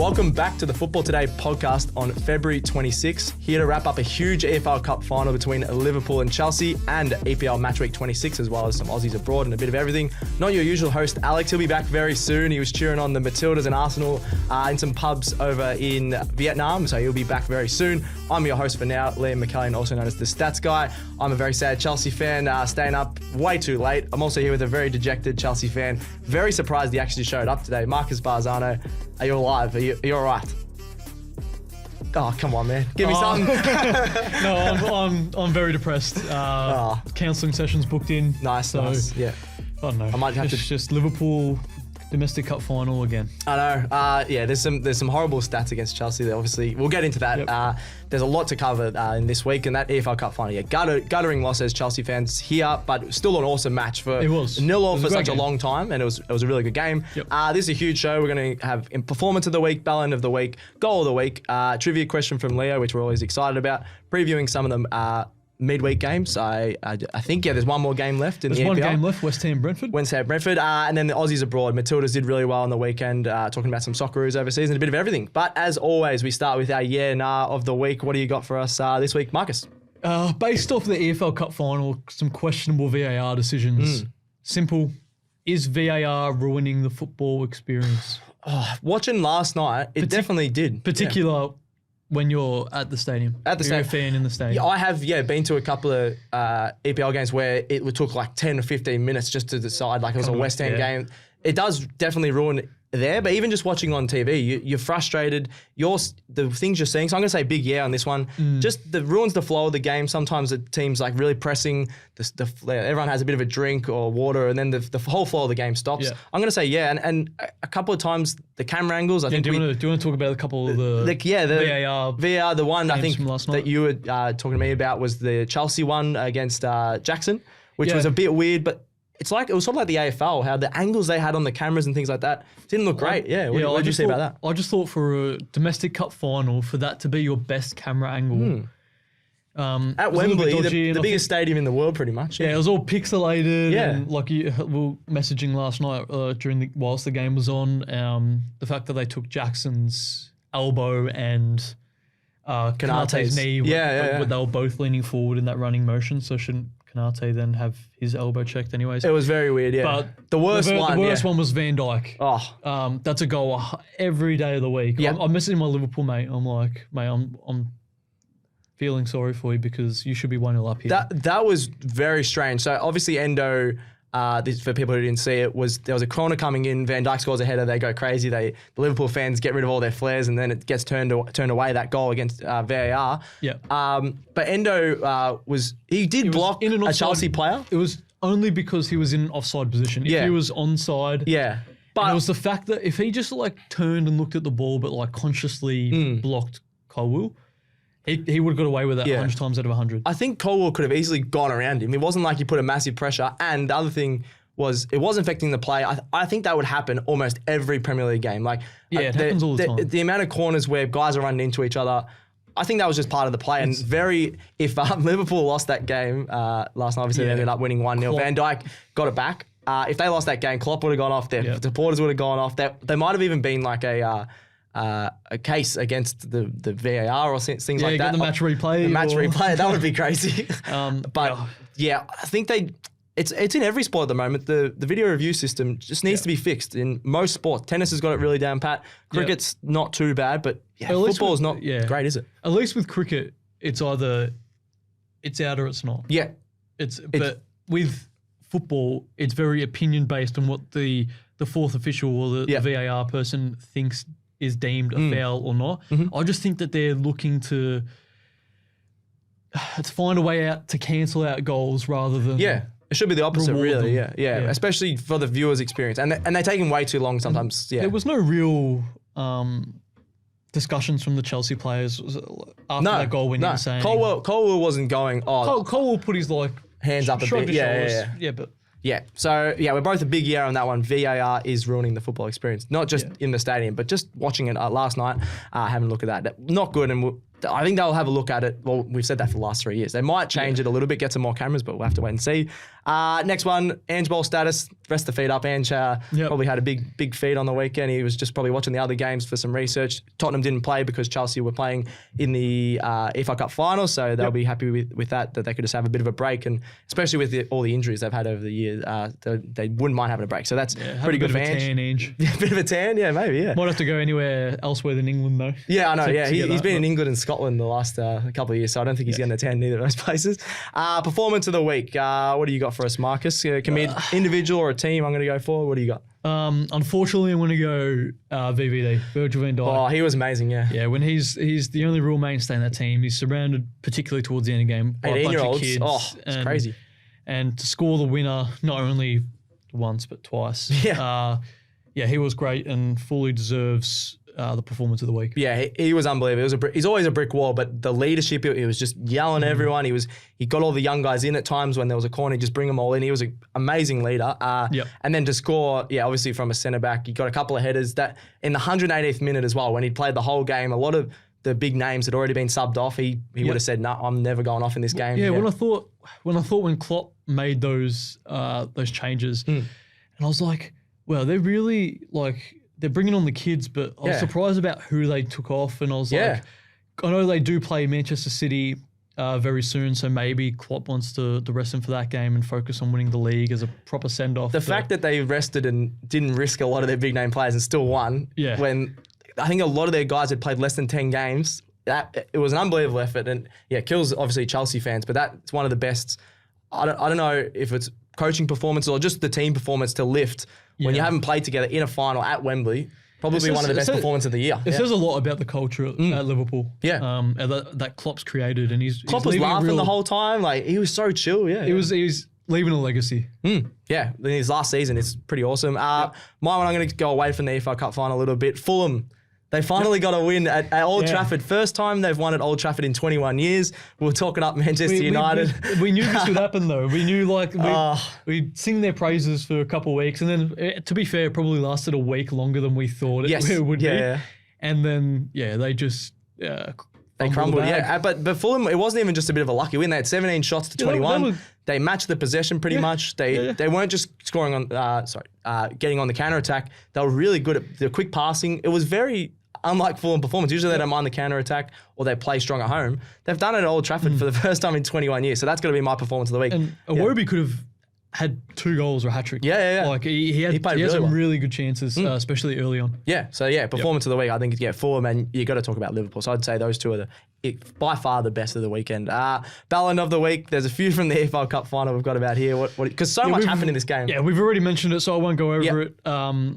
Welcome back to the Football Today podcast on February 26. Here to wrap up a huge EFL Cup final between Liverpool and Chelsea and EPL Matchweek 26, as well as some Aussies abroad and a bit of everything. Not your usual host, Alex. He'll be back very soon. He was cheering on the Matildas and Arsenal in some pubs over in Vietnam, so he'll be back very soon. I'm your host for now, Liam McAllion, also known as the Stats Guy. I'm a very sad Chelsea fan, staying up way too late. I'm also here with a very dejected Chelsea fan. Very surprised he actually showed up today. Marcus Bazzano, are you alive? Are you all right? Oh, come on, man. Give me something. No, I'm very depressed. Counselling sessions booked in. Nice. Yeah. I don't know. I might have it's just Liverpool domestic cup final again. I know. Yeah, there's some horrible stats against Chelsea. Obviously, we'll get into that. Yep. There's a lot to cover in this week, and that EFL Cup final. Yeah, guttering loss as Chelsea fans here, but still an awesome match for it was 0-0 for such game. a long time, and it was a really good game. Yep. This is a huge show. We're going to have performance of the week, bellend of the week, goal of the week, trivia question from Leo, which we're always excited about, previewing some of them. Midweek games. I think, there's one more game left in the EPL. There's one game left, West Ham Brentford. And then the Aussies abroad. Matildas did really well on the weekend, talking about some Socceroos overseas and a bit of everything. But as always, we start with our yeah, nah of the week. What do you got for us this week, Marcus? Based off the EFL Cup final, some questionable VAR decisions. Simple. Is VAR ruining the football experience? Watching last night, it definitely did. Particular when you're at the stadium. You're a fan in the stadium. Yeah, I have, been to a couple of EPL games where it took like 10 or 15 minutes just to decide, like it was a West Ham game. It does definitely ruin there, but even just watching on TV, you're frustrated. The things you're seeing. So I'm going to say big yeah on this one. Just ruins the flow of the game. Sometimes the team's like really pressing. Everyone has a bit of a drink or water, and then the whole flow of the game stops. Yeah. I'm going to say yeah, and a couple of times the camera angles. I think. Do you want to talk about a couple of the VAR? The one I think that you were talking to me about was the Chelsea one against Jackson, which was a bit weird, but. It was sort of like the AFL, how the angles they had on the cameras and things like that didn't look great. What did you say about that? I just thought for a domestic cup final, for that to be your best camera angle. At Wembley, the biggest stadium in the world pretty much. Yeah, it was all pixelated. Yeah. And like we were messaging last night whilst the game was on, the fact that they took Jackson's elbow and Kanate's knee. They were both leaning forward in that running motion, so shouldn't Kanate then have his elbow checked anyways? It was very weird, yeah. But the worst one was Van Dijk. Oh. That's a goal every day of the week. Yep. I'm messaging my Liverpool mate. I'm like, mate, I'm feeling sorry for you because you should be 1-0 up here. That was very strange. So obviously Endo, for people who didn't see it, there was a corner coming in. Van Dijk scores a header. They go crazy. The Liverpool fans get rid of all their flares, and then it gets turned away. That goal against VAR. Yeah. But Endo did block a Chelsea player. It was only because he was in an offside position. If he was onside. Yeah. But it was the fact that if he just turned and looked at the ball, but consciously blocked Colwill, he would have got away with that 100 times out of 100. I think Colwill could have easily gone around him. It wasn't like he put a massive pressure. And the other thing was it wasn't affecting the play. I think that would happen almost every Premier League game. It happens all the time. The amount of corners where guys are running into each other, I think that was just part of the play. If Liverpool lost that game last night, obviously they ended up winning 1-0. Van Dijk got it back. If they lost that game, Klopp would have gone off. Their supporters would have gone off. There might have even been like a case against the VAR or things like that. The match replay. The match replay, that would be crazy. I think it's in every sport at the moment. The video review system just needs to be fixed in most sports. Tennis has got it really down pat. Cricket's not too bad, but football is not great, is it? At least with cricket, it's either it's out or it's not. Yeah. But with football, it's very opinion based on what the fourth official or the VAR person thinks is deemed a foul or not. I just think that they're looking to find a way out to cancel out goals rather than it should be the opposite, really. Yeah, especially for the viewer's experience, and they're taking way too long sometimes. There was no real discussions from the Chelsea players after that goal when he was saying Colwill wasn't going. Colwill put his hands up a bit. So we're both a big on that one. VAR is ruining the football experience, not just in the stadium, but just watching it last night, having a look at that. Not good, and I think they'll have a look at it. Well, we've said that for the last 3 years. They might change it a little bit, get some more cameras, but we'll have to wait and see. Next one, Ange ball status. Rest the feed up. Ange probably had a big feed on the weekend. He was just probably watching the other games for some research. Tottenham didn't play because Chelsea were playing in the EFL Cup Final, so they'll be happy with that they could just have a bit of a break, and especially with all the injuries they've had over the years, they wouldn't mind having a break. So that's pretty good for Ange. A bit of a tan, maybe, Might have to go anywhere elsewhere than England, though. Yeah, I know, he's been in England and Scotland the last couple of years, so I don't think he's getting a tan in either of those places. Performance of the week. What do you got for us, Marcus? Can be an individual or a team I'm going to go for. What do you got? Unfortunately, I'm going to go VVD, Virgil van Dijk. Oh, he was amazing, yeah. Yeah, when he's the only real mainstay in that team. He's surrounded, particularly towards the end of the game, by a bunch of kids. Oh, it's crazy. And to score the winner, not only once, but twice. Yeah. He was great and fully deserves the performance of the week. Yeah, he was unbelievable. He's always a brick wall, but the leadership, he was just yelling at everyone. He got all the young guys in at times when there was a corner, just bring them all in. He was an amazing leader. And then to score, obviously from a centre-back, he got a couple of headers. That in the 180th minute as well, when he'd played the whole game, a lot of the big names had already been subbed off. He would have said, "No, I'm never going off in this game." Yeah, when Klopp made those changes, and I was like, "Wow, they're really they're bringing on the kids," but I was surprised about who they took off, and I was like, I know they do play Manchester City very soon, so maybe Klopp wants to rest him for that game and focus on winning the league as a proper send-off. The fact that they rested and didn't risk a lot of their big name players and still won, when I think a lot of their guys had played less than 10 games, it was an unbelievable effort, and kills obviously Chelsea fans, but that's one of the best. I don't know if it's coaching performance or just the team performance to lift when you haven't played together in a final at Wembley. Probably one of the best performances of the year. It says a lot about the culture at Liverpool. That Klopp's created, and Klopp was laughing the whole time. He was so chill. Yeah, he was leaving a legacy. Yeah, in his last season, it's pretty awesome. My one, I'm going to go away from the EFL Cup Final a little bit. Fulham. They finally got a win at Old Trafford. First time they've won at Old Trafford in 21 years. We were talking up Manchester United. We knew this would happen, though. We knew we'd sing their praises for a couple of weeks. And then, to be fair, it probably lasted a week longer than we thought it would be. Yeah. And then, they just... They crumbled, But Fulham, it wasn't even just a bit of a lucky win. They had 17 shots to 21. They matched the possession pretty much. They weren't just scoring on, getting on the counter-attack. They were really good at the quick passing. It was very... unlike Fulham performance. Usually they don't mind the counter-attack or they play strong at home. They've done it at Old Trafford for the first time in 21 years. So that's going to be my performance of the week. And Iwobi could have had 2 goals or a hat-trick. Yeah. He had some really good chances, especially early on. Yeah, so performance of the week, I think, Fulham, and you got to talk about Liverpool. So I'd say those two are by far the best of the weekend. Bellend of the week, there's a few from the EFL Cup Final we've got about here. Because much happened in this game. Yeah, we've already mentioned it, so I won't go over it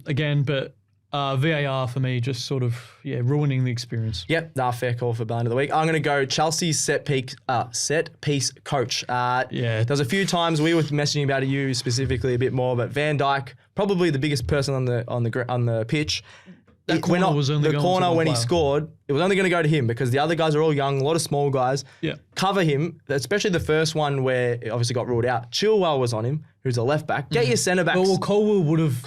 again, but... VAR for me, just sort of ruining the experience. Fair call for Bellend of the week. I'm going to go Chelsea's set piece coach. There's a few times we were messaging about you specifically a bit more, but Van Dijk, probably the biggest person on the pitch. That corner was only the corner when he scored. It was only going to go to him because the other guys are all young, a lot of small guys. Cover him, especially the first one where it obviously got ruled out. Chilwell was on him, who's a left back. Get your centre backs. Well, Colwell would have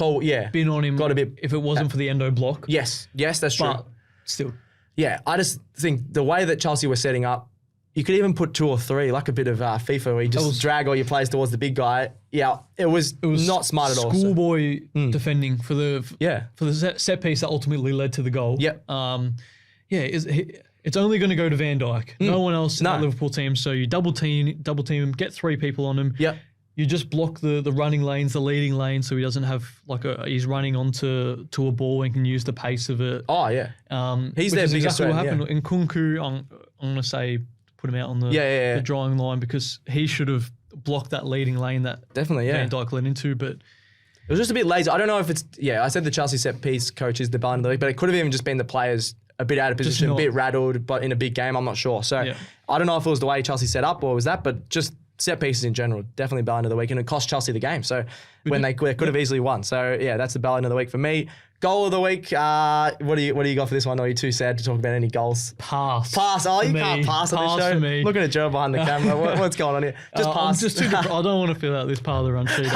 been on him if it wasn't for the endo block. Yes, that's true. But still. Yeah, I just think the way that Chelsea were setting up, you could even put 2 or 3, like a bit of FIFA where you just drag all your players towards the big guy. Yeah, it was not smart at all. Schoolboy defending for the set piece that ultimately led to the goal. It's only going to go to Van Dijk. No one else in the Liverpool team. So you double team him, get 3 people on him. You just block the running lanes, the leading lane, so he doesn't have he's running onto a ball and can use the pace of it. He's their biggest exactly what happened. In Kunku, I'm going to say put him out on the drawing line because he should have blocked that leading lane that Van Dijk led into, but it was just a bit lazy. I don't know if it's I said the Chelsea set piece coach is the Bellend of the week, but it could have even just been the players a bit out of position, a bit rattled, but in a big game, I'm not sure. So I don't know if it was the way Chelsea set up or was that, but just set pieces in general, definitely Bellend of the week, and it cost Chelsea the game. So when they could have easily won. So yeah, that's the bellend of the week for me. Goal of the week. What do you got for this one? Or are you too sad to talk about any goals? Pass. Oh, you can't pass on this show. For me. Looking at Joe behind the camera. What's going on here? Just pass. I'm just I don't want to fill out this part of the run sheet.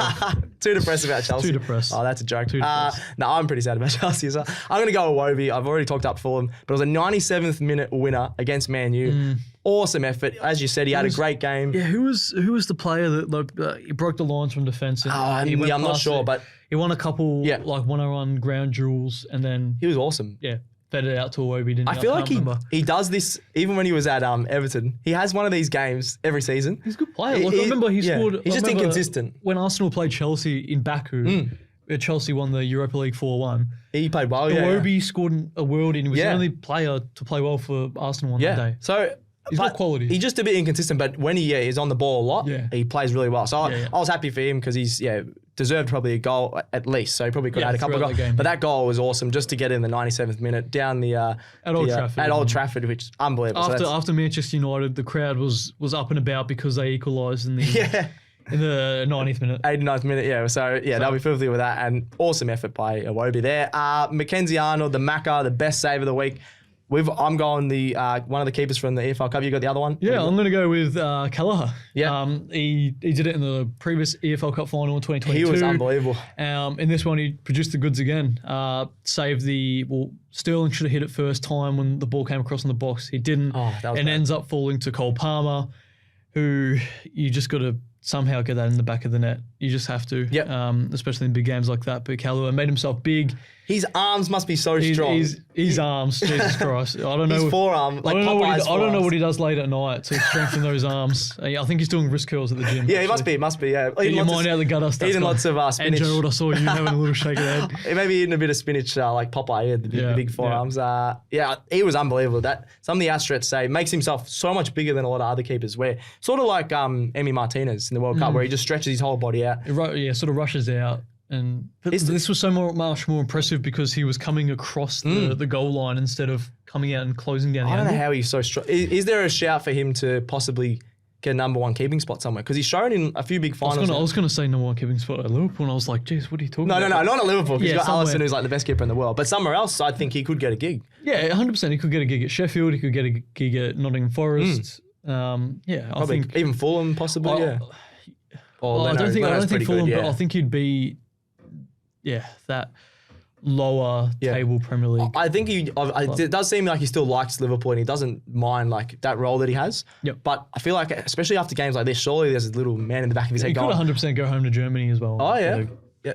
Too depressed about Chelsea. Too depressed. Oh, that's a joke. No, I'm pretty sad about Chelsea as well. I'm going to go Iwobi. I've already talked up Fulham, but it was a 97th minute winner against Man U. Awesome effort. As you said, he had a great game. Yeah, who was the player that he broke the lines from defence? I'm not sure, but he won a couple like one-on-one ground duels, and then he was awesome. Yeah, fed it out to Iwobi. Didn't I feel like he does this even when he was at Everton. He has one of these games every season. He's a good player. I remember he scored. He's just inconsistent. When Arsenal played Chelsea in Baku, Chelsea won the Europa League 4-1. He played well. Iwobi scored a world, and he was the only player to play well for Arsenal on that day. So. He's got quality. He's just a bit inconsistent, but when he is on the ball a lot, he plays really well. So I was happy for him because he's deserved probably a goal at least. So he probably could have had a couple of goals. But that goal was awesome just to get in the 97th minute down the at Old Trafford. At Old Trafford, which is unbelievable. After Manchester United, the crowd was up and about because they equalised in the in the 90th minute. 89th minute, So they'll be filthy with that. And awesome effort by Iwobi there. Mackenzie Arnold, the Macca, the best save of the week. I'm going the one of the keepers from the EFL Cup. You got the other one? Yeah, I'm going to go with Kelleher. Yeah. He did it in the previous EFL Cup final in 2022. He was unbelievable. In this one, he produced the goods again. Saved Sterling should have hit it first time when the ball came across in the box. He didn't. And ends up falling to Cole Palmer, who you just got to somehow get that in the back of the net. You just have to. Yep. Especially in big games like that. But Kelleher made himself big. His arms must be so strong. His arms, Jesus Christ. I don't know. His forearm, like Popeye's I don't know what he does late at night to strengthen those arms. I think he's doing wrist curls at the gym. Yeah, actually. He must be, yeah. Get your mind out of the gutter stuff. Eating lots of spinach. And Gerald, I saw you having a little shake of the head. Maybe eating a bit of spinach like Popeye, the big forearms. He was unbelievable. Some of the outstretched save makes himself so much bigger than a lot of other keepers. Where sort of like Emi Martinez in the World Cup, where he just stretches his whole body out. Sort of rushes out. And this was much more impressive because he was coming across the goal line instead of coming out and closing down the angle. I don't know how he's so strong. Is there a shout for him to possibly get a number one keeping spot somewhere? Because he's shown in a few big finals. I was going to say number one keeping spot at Liverpool, and I was like, geez, what are you talking about? No, not at Liverpool. He's got Alisson, who's like the best keeper in the world. But somewhere else, I think he could get a gig. Yeah, 100%. He could get a gig at Sheffield. He could get a gig at Nottingham Forest. I think even Fulham possibly. I don't think Fulham, but I think he'd be. Yeah, that lower table Premier League. I think it does seem like he still likes Liverpool and he doesn't mind like that role that he has. Yep. But I feel like, especially after games like this, surely there's a little man in the back of his head he going. He could 100% go home to Germany as well. Oh, yeah.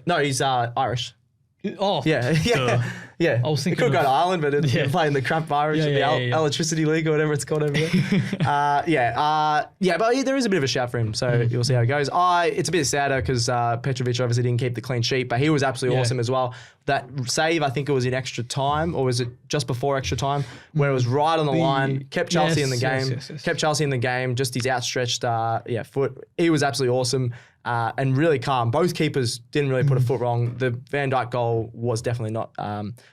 No, he's Irish. Oh, yeah. I was thinking he could go to Ireland, but play in the crap Irish, electricity league or whatever it's called over there. But there is a bit of a shout for him, so you'll see how it goes. It's a bit sadder because Petrovic obviously didn't keep the clean sheet, but he was absolutely awesome as well. That save, I think it was in extra time, or was it just before extra time, where it was right on the line, kept Chelsea in the game, kept Chelsea in the game, just his outstretched foot. He was absolutely awesome. And really calm. Both keepers didn't really put a foot wrong. The Van Dijk goal was definitely not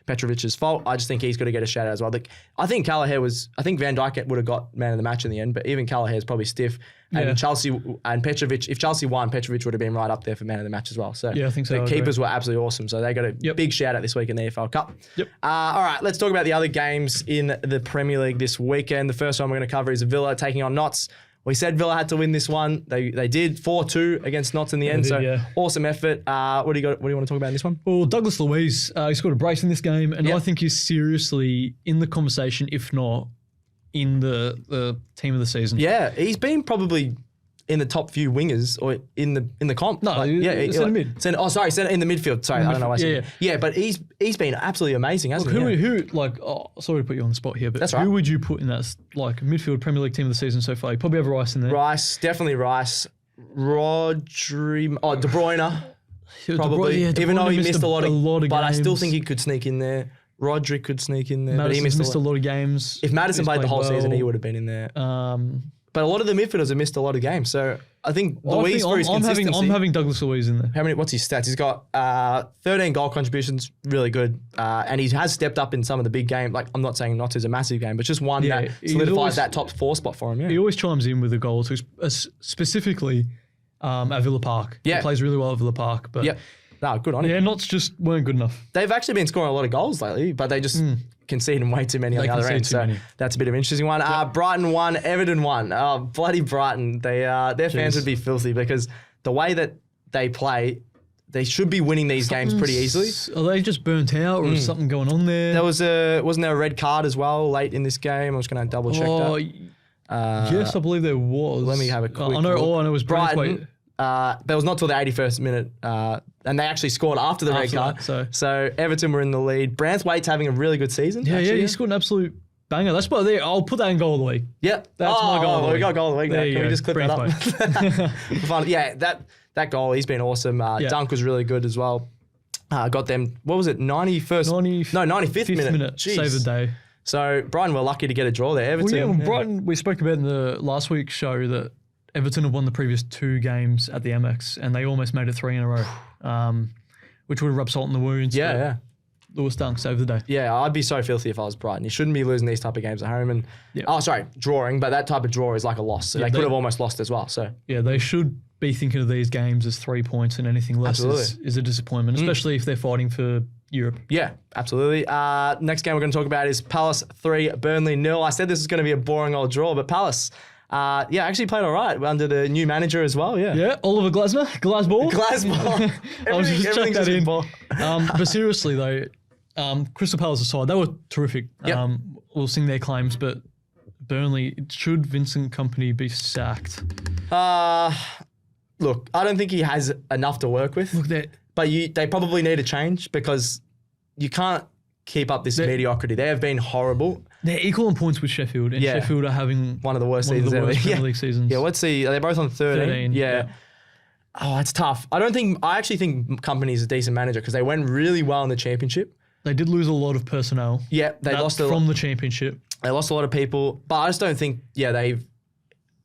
Petrovic's fault. I just think he's got to get a shout out as well. I think Van Dijk would have got man of the match in the end, but even Kelleher's probably stiff. And Chelsea and Petrovic, if Chelsea won, Petrovic would have been right up there for man of the match as well. So I think so. The keepers were absolutely awesome. So they got a big shout out this week in the EFL Cup. Yep. All right, let's talk about the other games in the Premier League this weekend. The first one we're going to cover is Villa taking on Notts. We said Villa had to win this one. They did 4-2 against Notts in the end. Awesome effort. What do you want to talk about in this one? Well, Douglas Luiz, he scored a brace in this game, and I think he's seriously in the conversation, if not in the team of the season. Yeah, he's been probably in the top few wingers or in the comp. No, centre mid. In the midfield. Sorry, I don't know why I said yeah, but he's been absolutely amazing, hasn't he? Sorry to put you on the spot here, but that's right. Who would you put in that midfield Premier League team of the season so far? You probably have Rice in there. Definitely Rice. Rodri, De Bruyne, probably. De Bruyne even though he missed a lot of games. But I still think he could sneak in there. Rodri could sneak in there, Madison's but he missed a lot of games. If Madison played the whole season, he would have been in there. But a lot of the midfielders have missed a lot of games. So I think Luiz for his consistency. I'm having Douglas Luiz in there. What's his stats? He's got 13 goal contributions, really good. And he has stepped up in some of the big games. Like, I'm not saying Notts is a massive game, but just one that solidifies that top 4 spot for him. Yeah. He always chimes in with a goal. So specifically at Villa Park. Yeah. He plays really well at Villa Park. But no, good on him. Yeah, Knots just weren't good enough. They've actually been scoring a lot of goals lately, but they just conceding way too many on the other end. So that's a bit of an interesting one. Brighton won, Everton won. Oh, bloody Brighton. Their fans would be filthy because the way that they play, they should be winning these games pretty easily. Are they just burnt out or is something going on there? Wasn't there a red card as well late in this game? I was going to double check that. Yes, I believe there was. Let me have a quick I know. look. All I know was Brighton. That was not till the 81st minute, and they actually scored after the red card. So Everton were in the lead. Branthwaite's having a really good season. Yeah, he scored an absolute banger. That's what I'll put that in goal of the week. Yep, that's my goal. We got goal of the week. Can we just clip that up? Yeah, that goal, he's been awesome. Dunk was really good as well. Got them. What was it? 95th minute. Save the day. So Brighton were lucky to get a draw there. Everton. Brighton. We spoke about in the last week's show that Everton have won the previous 2 games at the MX, and they almost made it 3 in a row, which would rub salt in the wounds. Yeah. Lewis Dunk saved the day. Yeah, I'd be so filthy if I was Brighton. You shouldn't be losing these type of games at home. And drawing, but that type of draw is like a loss. So they could have almost lost as well. So yeah, they should be thinking of these games as 3 points, and anything less is a disappointment, especially if they're fighting for Europe. Yeah, absolutely. Next game we're going to talk about is Palace 3, Burnley 0. I said this was going to be a boring old draw, but Palace, actually played all right under the new manager as well. Yeah, Oliver Glasner. I was just checking that in. But seriously though, Crystal Palace aside, they were terrific. Yep. We'll sing their claims, but Burnley, should Vincent Kompany be sacked? Look, I don't think he has enough to work with. But they probably need a change because you can't keep up this mediocrity. They have been horrible. They're equal in points with Sheffield, and Sheffield are having one of the worst seasons ever. Premier League seasons. Yeah, let's see. Are they both on 13? Yeah. Oh, it's tough. I actually think Kompany's a decent manager because they went really well in the championship. They did lose a lot of personnel. Yeah, they lost from the championship. They lost a lot of people, but I just don't think, they've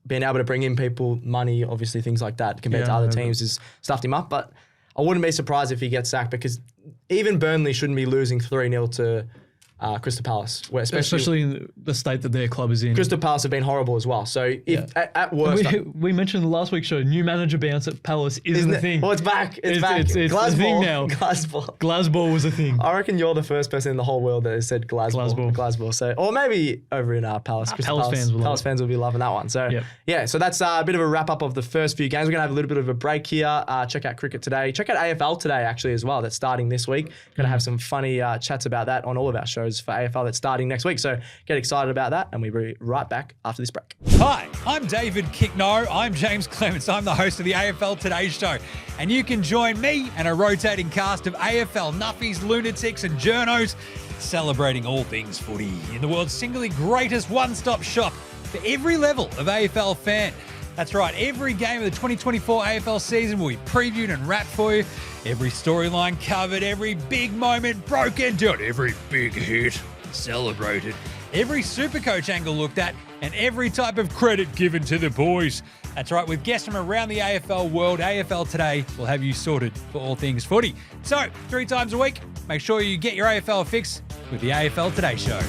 been able to bring in people, money, obviously things like that compared to other teams has stuffed him up. But I wouldn't be surprised if he gets sacked because even Burnley shouldn't be losing 3-0 to Crystal Palace, especially in the state that their club is in. Crystal Palace have been horrible as well. So if at worst, we mentioned in the last week's show, new manager bounce at Palace isn't a thing. Well, it's back. It's back. It's a thing now. Glasgow was a thing. I reckon you're the first person in the whole world that has said Glasgow. So, or maybe over in Palace. Palace fans will be loving that one. So so that's a bit of a wrap up of the first few games. We're gonna have a little bit of a break here. Check out cricket today. Check out AFL today actually as well. That's starting this week. Gonna have some funny chats about that on all of our shows for AFL that's starting next week. So get excited about that, and we'll be right back after this break. Hi, I'm David Kickno. I'm James Clements. I'm the host of the AFL Today Show. And you can join me and a rotating cast of AFL nuffies, lunatics and journos celebrating all things footy in the world's singly greatest one-stop shop for every level of AFL fan. That's right, every game of the 2024 AFL season will be previewed and wrapped for you. Every storyline covered, every big moment broken down, every big hit celebrated, every Supercoach angle looked at, and every type of credit given to the boys. That's right, with guests from around the AFL world, AFL Today will have you sorted for all things footy. So, 3 times a week, make sure you get your AFL fix with the AFL Today Show.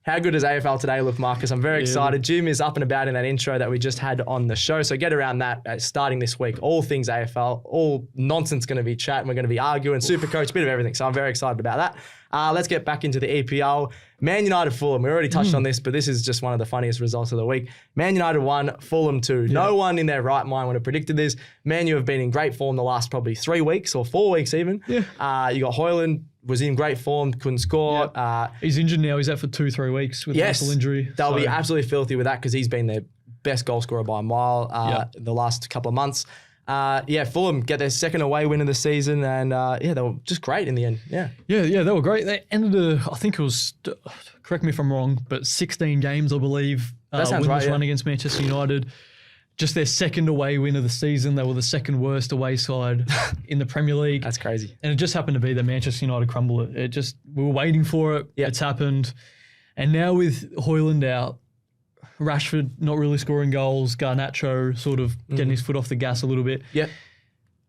How good does AFL Today look, Marcus? I'm very excited. Jim is up and about in that intro that we just had on the show. So get around that starting this week. All things AFL, all nonsense going to be chatting. We're going to be arguing, Supercoach, bit of everything. So I'm very excited about that. Let's get back into the EPL. Man United Fulham. We already touched on this, but this is just one of the funniest results of the week. Man United 1, Fulham 2. No one in their right mind would have predicted this. Man U have been in great form the last probably 3 weeks or 4 weeks even. You got Højlund, was in great form, couldn't score. He's injured now. He's out for 2-3 weeks with a muscle injury. They'll be absolutely filthy with that because he's been their best goal scorer by a mile the last couple of months. Fulham get their second away win of the season, and they were just great in the end. They were great. They ended I think it was, correct me if I'm wrong, but 16 games, I believe. That sounds right. Run against Manchester United. Just their second away win of the season. They were the second worst away side in the Premier League. That's crazy. And it just happened to be that Manchester United crumbled it. We were waiting for it. It's happened. And now with Højlund out, Rashford not really scoring goals, Garnacho sort of getting his foot off the gas a little bit. Yeah.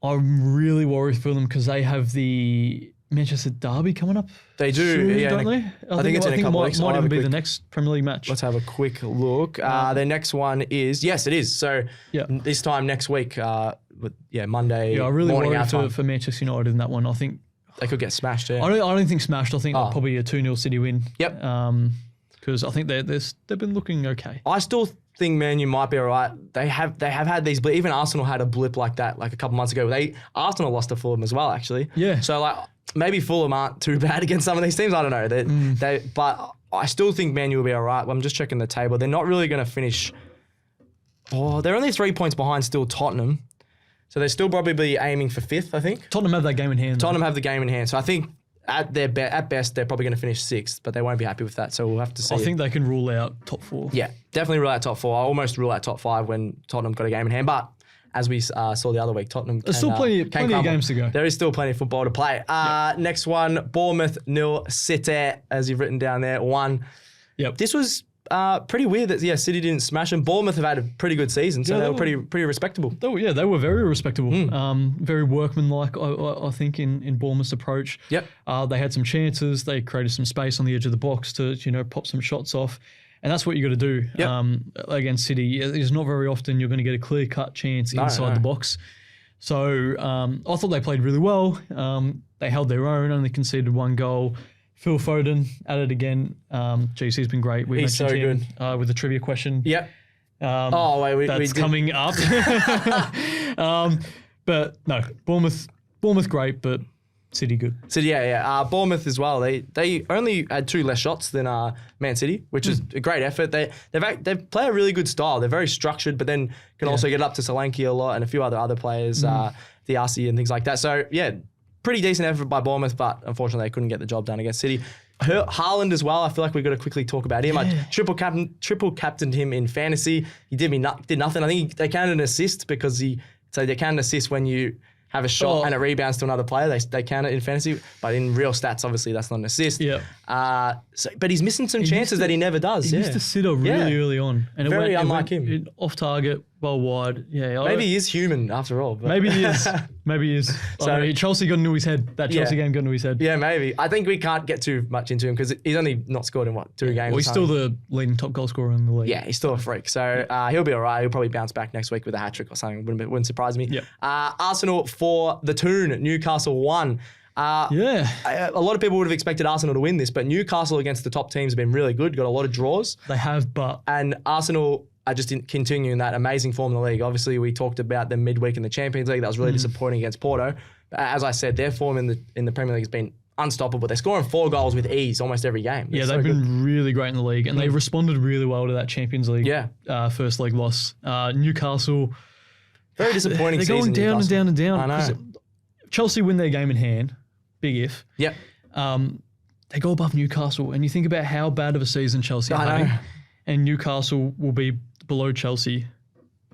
I'm really worried for them because they have Manchester derby coming up. They do, soon, yeah. don't they? I think it's in a couple of weeks. Might even be the next Premier League match. Let's have a quick look. Their next one is, yes, it is. So this time next week, Monday. Yeah, I really morning worried for Manchester United in that one. I think they could get smashed. Yeah. I don't think smashed. I think probably a 2-0 City win. Yep. Because I think they've been looking okay. I still think Man U might be all right. They have had these, but even Arsenal had a blip like that like a couple months ago. Arsenal lost to Fulham as well, actually. Yeah. So like maybe Fulham aren't too bad against some of these teams. I don't know. But I still think Man U will be all right. I'm just checking the table. They're not really going to finish. Oh, they're only 3 points behind still Tottenham. So they're still probably aiming for 5th, I think. Tottenham have that game in hand. Tottenham have the game in hand. So I think at best, they're probably going to finish 6th, but they won't be happy with that. So we'll have to see. I think they can rule out top 4. Yeah, definitely rule out top 4. I almost rule out top 5 when Tottenham got a game in hand. But as we saw the other week, Tottenham There's still plenty of games to go. There is still plenty of football to play. Next one, Bournemouth 0, City, as you've written down there, 1. Yep. This was pretty weird that City didn't smash them. Bournemouth have had a pretty good season, so they were pretty respectable. They were very respectable. Very workmanlike, I think, in Bournemouth's approach. Yep. They had some chances. They created some space on the edge of the box to pop some shots off. And that's what you got to do against City. It's not very often you're going to get a clear-cut chance inside the box. So I thought they played really well. They held their own, only conceded 1 goal. Phil Foden at it again. He's been great. He's so good. With the trivia question. Yep. That's coming up. But no, Bournemouth great, but City good. City, yeah. Bournemouth as well. They only had 2 less shots than Man City, which is a great effort. They play a really good style. They're very structured, but then can also get up to Solanke a lot and a few other players, the Aussies and things like that. So yeah, pretty decent effort by Bournemouth, but unfortunately they couldn't get the job done against City. Haaland as well. I feel like we've got to quickly talk about him. I triple captained him in fantasy. He did nothing. I think they counted an assist because they count an assist when you have a shot and it rebounds to another player. They count it in fantasy, but in real stats, obviously that's not an assist. Yeah. But he's missing some chances that he never does. He missed a sitter really early on, and very unlike him. Off target, well wide. Yeah. Maybe he is human after all. But. Maybe he is. Maybe he is. So Chelsea got into his head. That Chelsea game got into his head. Yeah, maybe. I think we can't get too much into him because he's only not scored in 2 games. Well, he's still the leading top goal scorer in the league. Yeah, he's still a freak. So he'll be all right. He'll probably bounce back next week with a hat-trick or something. Wouldn't surprise me. Yep. Arsenal for the Toon, Newcastle 1. A lot of people would have expected Arsenal to win this, but Newcastle against the top teams have been really good, got a lot of draws. They have, and Arsenal are just continuing that amazing form in the league. Obviously, we talked about them midweek in the Champions League. That was really disappointing against Porto. But as I said, their form in the Premier League has been unstoppable. They're scoring 4 goals with ease almost every game. They've been really great in the league, and they responded really well to that Champions League first leg loss. Newcastle, very disappointing. They're going down and down and down. I know. Chelsea win their game in hand. Big if. Yep. They go above Newcastle, and you think about how bad of a season Chelsea are having, and Newcastle will be below Chelsea.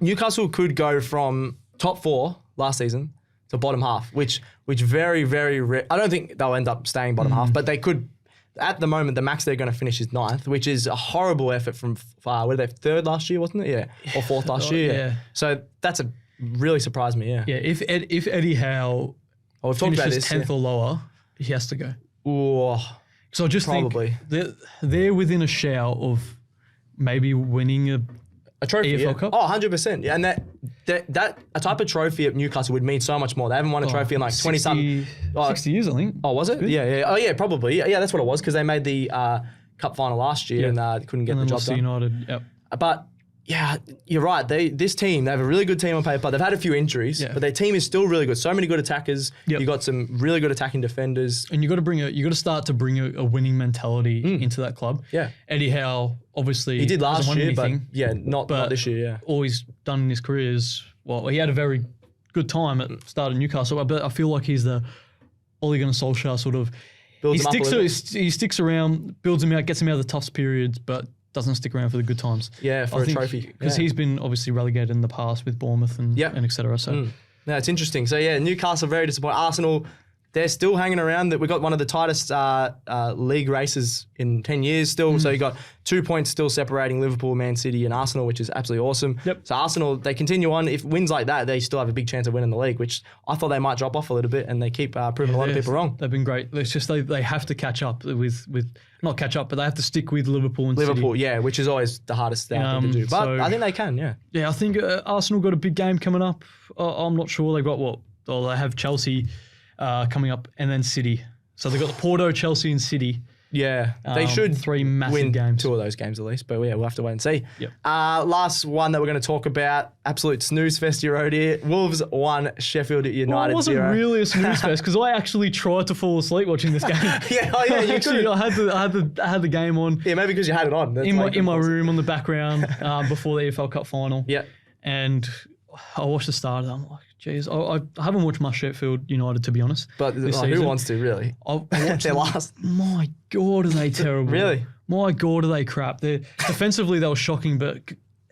Newcastle could go from top 4 last season to bottom half, which very, very I don't think they'll end up staying bottom half, but they could. At the moment, the max they're going to finish is 9th, which is a horrible effort from where they 3rd last year, wasn't it? Yeah, or 4th last year. Yeah. So that's really surprised me. Yeah. Yeah. If Eddie Howe we've talked about this 10th or lower, he has to go. So I just probably think they're within a shout of maybe winning a trophy, EFL Cup. 100%. Yeah, and that a type of trophy at Newcastle would mean so much more. They haven't won a trophy in like 20-something. 60 years, I think. Oh, was it? Yeah. Oh, yeah, probably. Yeah, that's what it was because they made the Cup Final last year and couldn't get the job done. United, yep. But yeah, you're right. This team, they have a really good team on paper. They've had a few injuries, but their team is still really good. So many good attackers. Yep. You got some really good attacking defenders, and you got to start to bring a winning mentality into that club. Yeah, Eddie Howe obviously he did last year, anything, but not this year. Yeah, all he's done in his career is he had a very good time at the start of Newcastle, but I feel like he's the Ole Gunnar Solskjaer sort of. He sticks around, builds him out, gets him out of the tough periods, but doesn't stick around for the good times. Yeah, for a trophy. Because he's been obviously relegated in the past with Bournemouth and et cetera. So no, it's interesting. So yeah, Newcastle very disappointed. Arsenal they're still hanging around. That we got one of the tightest league races in 10 years still. So you got 2 points still separating Liverpool, Man City, and Arsenal, which is absolutely awesome. Yep. So Arsenal, they continue on. If wins like that, they still have a big chance of winning the league, which I thought they might drop off a little bit, and they keep proving a lot of people wrong. They've been great. It's just they have to catch up with not catch up, but they have to stick with Liverpool and Liverpool, City. yeah, which is always the hardest thing to do. But so- I think they can, yeah. Yeah, I think Arsenal got a big game coming up. I'm not sure. They got what? Oh, they have Chelsea coming up and then City. So they got the Porto, Chelsea, and City. Yeah, they should 3 massive win games. 2 of those games at least. But yeah, we'll have to wait and see. Yep. Last one that we're going to talk about, absolute snooze fest you wrote here. Wolves 1, Sheffield United 0. Well, it wasn't really a snooze fest because I actually tried to fall asleep watching this game. yeah, you Actually, could. I had the game on Yeah, maybe because you had it on. That's in my room on the background before the EFL Cup Final. Yeah. And I watched the start. I'm like, geez, I haven't watched much Sheffield United, to be honest. But this who season. wants to, really? I watched They're last. My God, are they terrible? Really? My God, are they crap? Defensively, they were shocking, but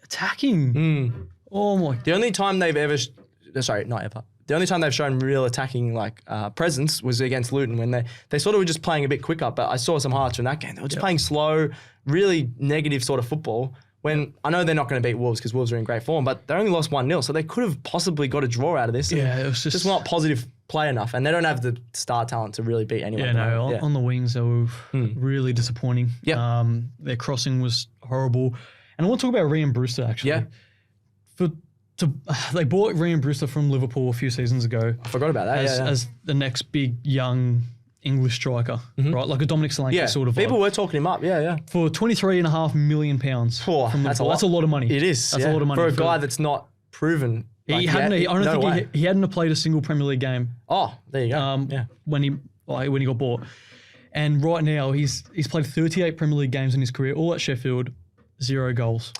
attacking. Oh, my. The only time they've ever... sorry, not ever. The only time they've shown real attacking presence was against Luton when they sort of were just playing a bit quicker. But I saw some highlights from that game. They were just playing slow, really negative sort of football. When I know they're not going to beat Wolves because Wolves are in great form, but they only lost 1-0, so they could have possibly got a draw out of this. Yeah, it was just not positive play enough, and they don't have the star talent to really beat anyone. Yeah, no, on the wings, they were really disappointing. Yep. Their crossing was horrible. And I want to talk about Ryan Brewster, actually. Yeah. They bought Ryan Brewster from Liverpool a few seasons ago. I forgot about that. As the next big young English striker, right? Like a Dominic Solanke sort of people vibe. were talking him up. Yeah. For £23.5 million from That's Liverpool. That's a lot of money. It is. That's a lot of money for a guy that's not proven. He hadn't played a single Premier League game. Oh, there you go. When he got bought, and right now he's played 38 Premier League games in his career, all at Sheffield, 0 goals,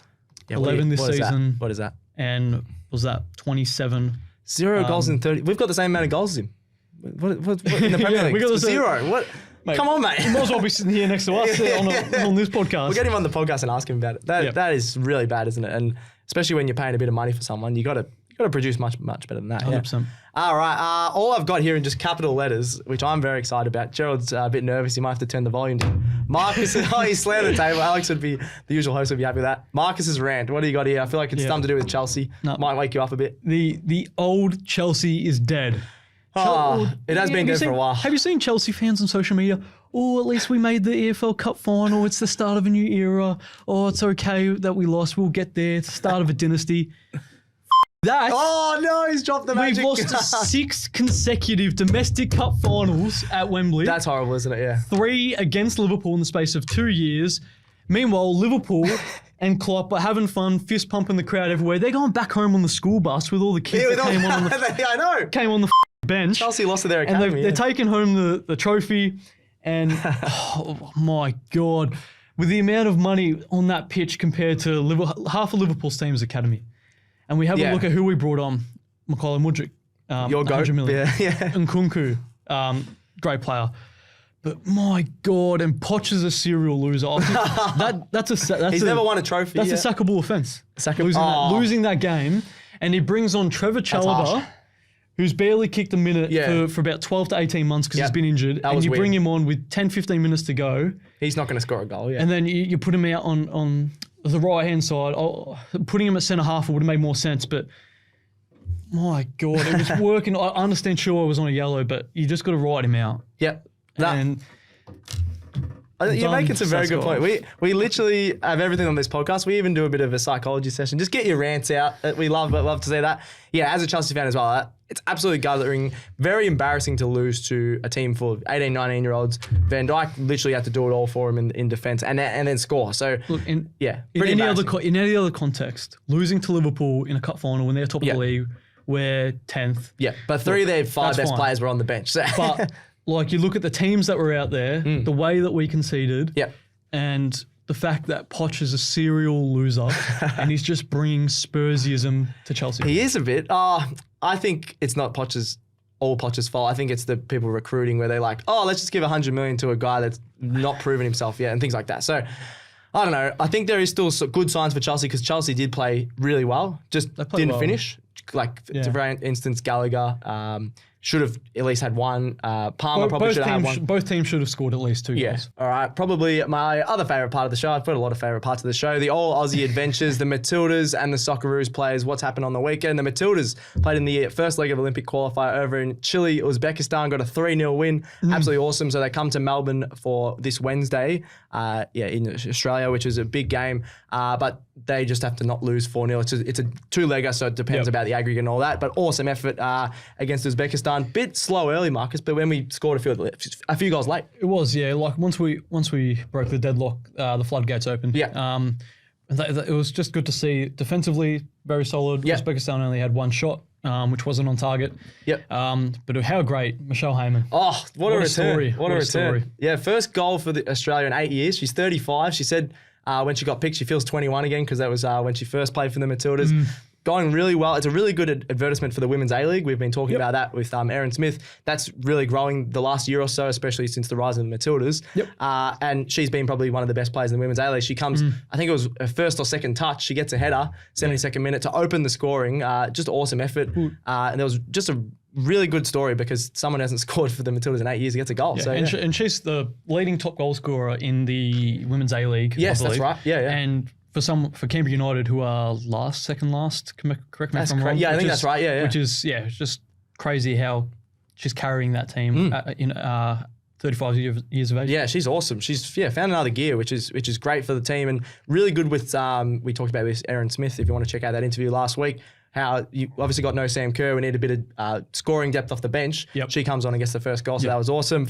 11 this season. What is that? And was that 27? 0 goals in 30. We've got the same amount of goals as him. What in the Premier League? we got the 0. What? Mate, come on, mate. You might as well be sitting here next to us on this podcast. We'll get him on the podcast and ask him about it. That is really bad, isn't it? And especially when you're paying a bit of money for someone, you got to produce much better than that. 100%. Yeah. All right. All I've got here in just capital letters, which I'm very excited about. Gerald's a bit nervous. He might have to turn the volume down. Marcus, he slammed the table. Alex would be, the usual host would be happy with that. Marcus's rant. What do you got here? I feel like it's something to do with Chelsea. No. Might wake you up a bit. The old Chelsea is dead. It has been dead for a while. Have you seen Chelsea fans on social media? Oh, at least we made the EFL Cup Final. It's the start of a new era. Oh, it's okay that we lost. We'll get there. It's the start of a dynasty. That. Oh, no, he's dropped the magic. We've lost 6 consecutive domestic cup finals at Wembley. That's horrible, isn't it? Yeah. 3 against Liverpool in the space of 2 years. Meanwhile, Liverpool and Klopp are having fun, fist pumping the crowd everywhere. They're going back home on the school bus with all the kids that came on the I know. came on the bench. Chelsea lost to their academy. And they're taking home the trophy. And oh my God, with the amount of money on that pitch compared to half of Liverpool's team's academy. And we have a look at who we brought on. McAllion Mudryk. Your goat. 100 million. Yeah. Nkunku, great player. But my God, and Poch is a serial loser. He's never won a trophy. That's a sackable offence. Losing that game. And he brings on Trevor Chalobah, who's barely kicked a minute for about 12 to 18 months because he's been injured. And you bring him on with 10, 15 minutes to go. He's not going to score a goal, And then you put him out on the right-hand side. Putting him at centre-half would have made more sense, but my God, it was working. I understand Shaw was on a yellow, but you just got to write him out. Yep. And you're making some very good point. We literally have everything on this podcast. We even do a bit of a psychology session. Just get your rants out. We love to see that. Yeah, as a Chelsea fan as well, it's absolutely guttering. Very embarrassing to lose to a team full of 18, 19-year-olds. Van Dijk literally had to do it all for him in defence and then score. So, look, in pretty any other context, losing to Liverpool in a cup final when they're top of the league, we're 10th. Yeah, but 3 of their 5 best players were on the bench. So. But like you look at the teams that were out there, the way that we conceded, and the fact that Poch is a serial loser and he's just bringing Spursism to Chelsea. He is a bit. I think it's not all Poch's fault. I think it's the people recruiting where they're like, oh, let's just give 100 million to a guy that's not proven himself yet and things like that. So I don't know. I think there is still good signs for Chelsea because Chelsea did play really well, just didn't finish. Like, for instance, Gallagher, should have at least had one. Palmer probably should have had one. Both teams should have scored at least 2 goals. All right. Probably my other favourite part of the show. I've put a lot of favourite parts of the show. The all Aussie adventures, the Matildas and the Socceroos players. What's happened on the weekend? The Matildas played in the first leg of Olympic qualifier over in Chile, Uzbekistan. Got a 3-0 win. Absolutely awesome. So they come to Melbourne for this Wednesday. In Australia, which is a big game. But they just have to not lose 4-0. It's a 2-legger, so it depends about the aggregate and all that. But awesome effort against Uzbekistan. Bit slow early, Marcus, but when we scored a few goals late. It was, yeah. Like once we broke the deadlock, the floodgates opened. Yeah. It was just good to see. Defensively, very solid. Yeah. Uzbekistan only had one shot, which wasn't on target. Yep. But how great, Michelle Heyman. Oh, what a return. Story. What a return. Story. Yeah, first goal for Australia in 8 years. She's 35. She said when she got picked, she feels 21 again because that was when she first played for the Matildas. Going really well. It's a really good advertisement for the Women's A-League. We've been talking about that with Aaron Smith. That's really growing the last year or so, especially since the rise of the Matildas. Yep. And she's been probably one of the best players in the Women's A-League. She comes, I think it was her first or second touch. She gets a header, 72nd minute to open the scoring. Just awesome effort. And there was just a really good story because someone hasn't scored for the Matildas in 8 years. He gets a goal. Yeah. So, and she's the leading top goal scorer in the Women's A-League. Yes, that's right. Yeah. And for Canberra United, who are second last, correct me if I'm wrong. Yeah, I think that's right. Yeah. Which is it's just crazy how she's carrying that team in 35 years of age. Yeah, she's awesome. She's found another gear, which is great for the team and really good with. We talked about this Aaron Smith. If you want to check out that interview last week. How you obviously got no Sam Kerr. We need a bit of scoring depth off the bench. Yep. She comes on and gets the first goal, so that was awesome.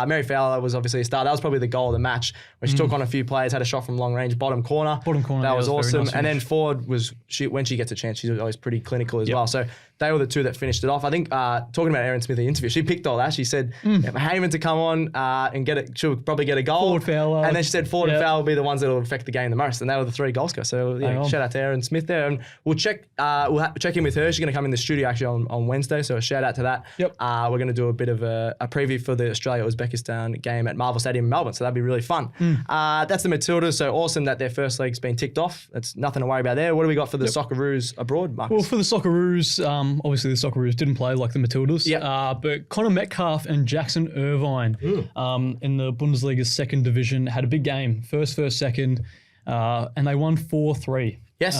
Mary Fowler was obviously a star. That was probably the goal of the match when she took on a few players, had a shot from long range, bottom corner. That was awesome. And then forward was when she gets a chance, she's always pretty clinical as well. So they were the two that finished it off. I think talking about Aaron Smith in the interview, she picked all that. She said Heyman to come on and get it. She'll probably get a goal. Forward Fowler. And then she said Ford and Fowler will be the ones that will affect the game the most. And they were the 3 goal scorers. So shout out to Aaron Smith there. And we'll check in with her. She's going to come in the studio actually on Wednesday, so a shout out to that. Yep. We're going to do a bit of a preview for the Australia-Uzbekistan game at Marvel Stadium in Melbourne, so that'd be really fun. That's the Matildas, so awesome that their first leg's been ticked off. That's nothing to worry about there. What do we got for the Socceroos abroad, Marcus? Well, for the Socceroos, obviously the Socceroos didn't play like the Matildas, but Connor Metcalf and Jackson Irvine in the Bundesliga's second division had a big game, first, second, and they won 4-3. Yes.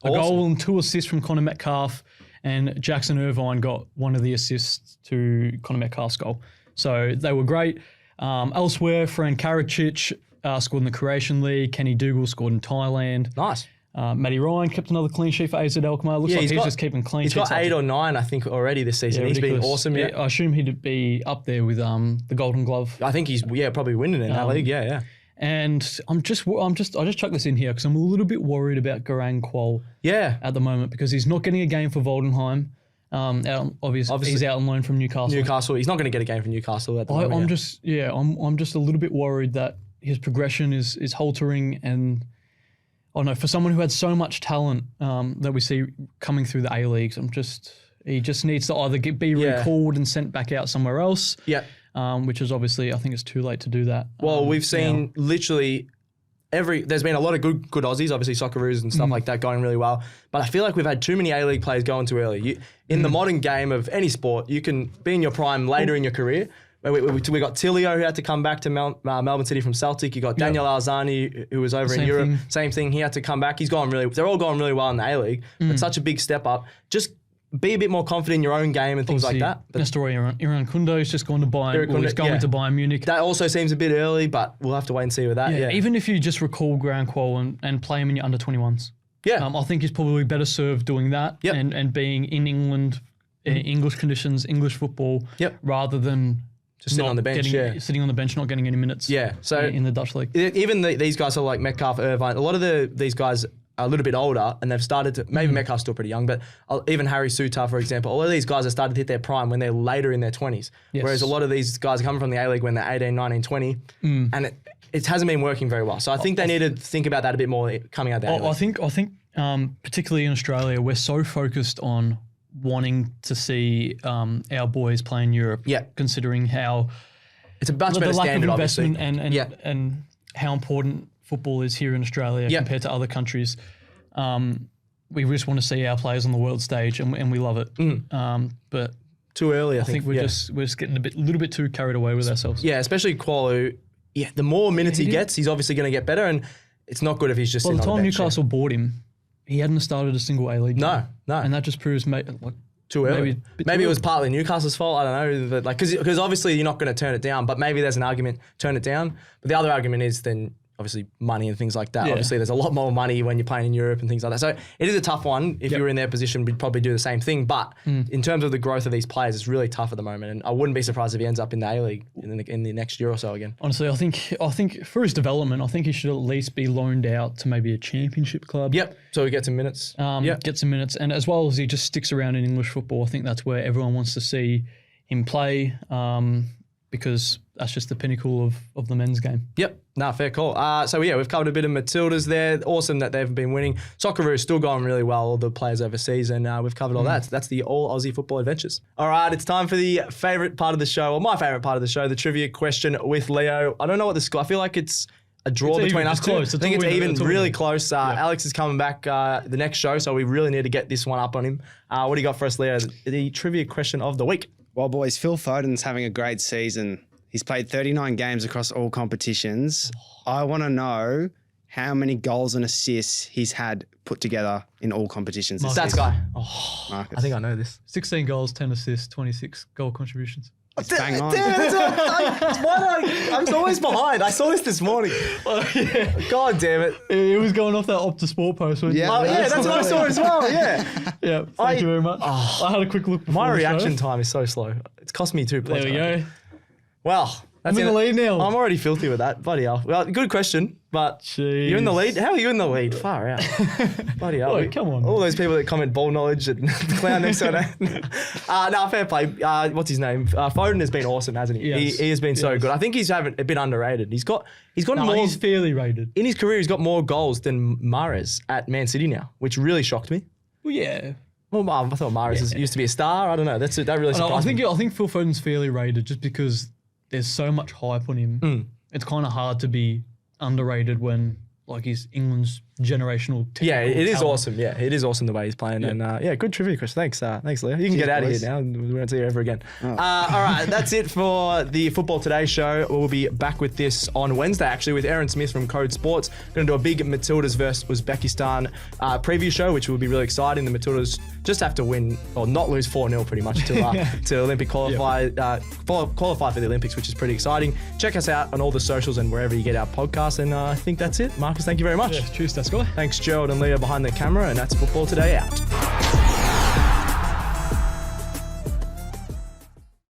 A goal and 2 assists from Connor Metcalf, and Jackson Irvine got one of the assists to Connor Metcalf's goal. So they were great. Elsewhere, Fran Karacic scored in the Croatian League. Kenny Dougal scored in Thailand. Nice. Matty Ryan kept another clean sheet for AZ Alkmaar. Looks like he's just keeping clean sheets. He's got 8 or 9, I think, already this season. He's been awesome. Yeah, I assume he'd be up there with the Golden Glove. I think he's probably winning in that league. Yeah. And I just chuck this in here because I'm a little bit worried about Garang Kuol at the moment because he's not getting a game for Voldenheim. Obviously, he's out on loan from Newcastle. He's not going to get a game from Newcastle at the moment. I'm just a little bit worried that his progression is haltering, and for someone who had so much talent that we see coming through the A-Leagues, he just needs to either be recalled and sent back out somewhere else. Yeah. Which is obviously, I think it's too late to do that. Well, we've seen literally there's been a lot of good Aussies, obviously Socceroos and stuff like that going really well. But I feel like we've had too many A-League players going too early. In the modern game of any sport, you can be in your prime later in your career. We got Tilio who had to come back to Melbourne City from Celtic. You got Daniel Alzani who was over in Europe. Same thing. He had to come back. They're all going really well in the A-League. But such a big step up. Just be a bit more confident in your own game and things like that. But Nestor Iran Kundo is just going to Bayern. He's going to Bayern Munich. That also seems a bit early, but we'll have to wait and see with that. Yeah. Even if you just recall Garang Kuol and play him in your under-21s. Yeah. I think he's probably better served doing that and being in England, English conditions, English football, rather than just sitting on the bench. Sitting on the bench, not getting any minutes. Yeah. So in the Dutch league. Even these guys are like Metcalf, Irvine. A lot of these guys a little bit older and they've started to, maybe Metcalf's still pretty young, but even Harry Sutar, for example, all of these guys have started to hit their prime when they're later in their 20s. Yes. Whereas a lot of these guys are coming from the A-League when they're 18, 19, 20, and it hasn't been working very well. So I think they need to think about that a bit more coming out there. I think particularly in Australia, we're so focused on wanting to see our boys play in Europe, considering how it's a much better standard, obviously, and how important football is here in Australia compared to other countries. We just want to see our players on the world stage, and we love it. But too early. I think we're just getting a little bit too carried away with ourselves. Yeah, especially Qualo. Yeah, the more minutes he gets, he's obviously going to get better, and it's not good if he's just by sitting the on time the bench. Newcastle bought him, he hadn't started a single A-League game. No. And that just proves too early. Maybe it was partly Newcastle's fault. I don't know. But because obviously you're not going to turn it down, but maybe there's an argument, turn it down. But the other argument is then obviously money and things like that. Yeah. Obviously there's a lot more money when you're playing in Europe and things like that. So it is a tough one. If you were in their position, we'd probably do the same thing. But in terms of the growth of these players, it's really tough at the moment. And I wouldn't be surprised if he ends up in the A-League in the next year or so again. Honestly, I think for his development, I think he should at least be loaned out to maybe a championship club. Yep. So he gets some minutes. Get some minutes. And as well as he just sticks around in English football, I think that's where everyone wants to see him play because that's just the pinnacle of the men's game. Yep. Fair call. So we've covered a bit of Matildas there. Awesome that they've been winning. Socceroo is still going really well, all the players overseas, and we've covered all that. So that's the All Aussie Football Adventures. All right, it's time for the favourite part of the show, or my favourite part of the show, the trivia question with Leo. I don't know what the score, I feel like it's a draw between us two. I think it's even really close. Alex is coming back the next show, so we really need to get this one up on him. What do you got for us, Leo? The trivia question of the week. Well, boys, Phil Foden's having a great season. He's played 39 games across all competitions. I want to know how many goals and assists he's had put together in all competitions. Stats guy. Marcus. I think I know this. 16 goals, 10 assists, 26 goal contributions. It's bang on. I'm always behind. I saw this morning. God damn it. It was going off that Opta Sport post. Yeah, that's what I saw as well. Yeah. Yeah. Thank you very much. I had a quick look before My the reaction show. time is so slow. It's cost me 2 points. There we go. Well, I'm in the lead now. I'm already filthy with that. Bloody hell. Well, good question, but you're in the lead. How are you in the lead? Far out. Bloody hell. Oh, come on. All those people that comment ball knowledge and the clown next to it. No, fair play. What's his name? Foden has been awesome, hasn't he? Yes. He has been so good. I think he's a bit underrated. He's got more. He's fairly rated. In his career, he's got more goals than Mahrez at Man City now, which really shocked me. Well, yeah. Well, I thought Mahrez used to be a star. I don't know. That really surprised me. I think Phil Foden's fairly rated just because there's so much hype on him. It's kind of hard to be underrated when he's England's generational talent. Yeah, it is awesome. Yeah, it is awesome the way he's playing. And good trivia, Chris. Thanks, Leo. You can get out of here now. We won't see you ever again. All right, that's it for the Football Today show. We'll be back with this on Wednesday, actually, with Aaron Smith from Code Sports. Going to do a big Matildas versus Uzbekistan preview show, which will be really exciting. The Matildas just have to win or not lose 4-0 pretty much to Olympic qualify for the Olympics, which is pretty exciting. Check us out on all the socials and wherever you get our podcasts. And I think that's it. Marcus, thank you very much. Yeah, cheers, Tasco. Thanks, Gerald and Leo behind the camera, and that's Football Today out.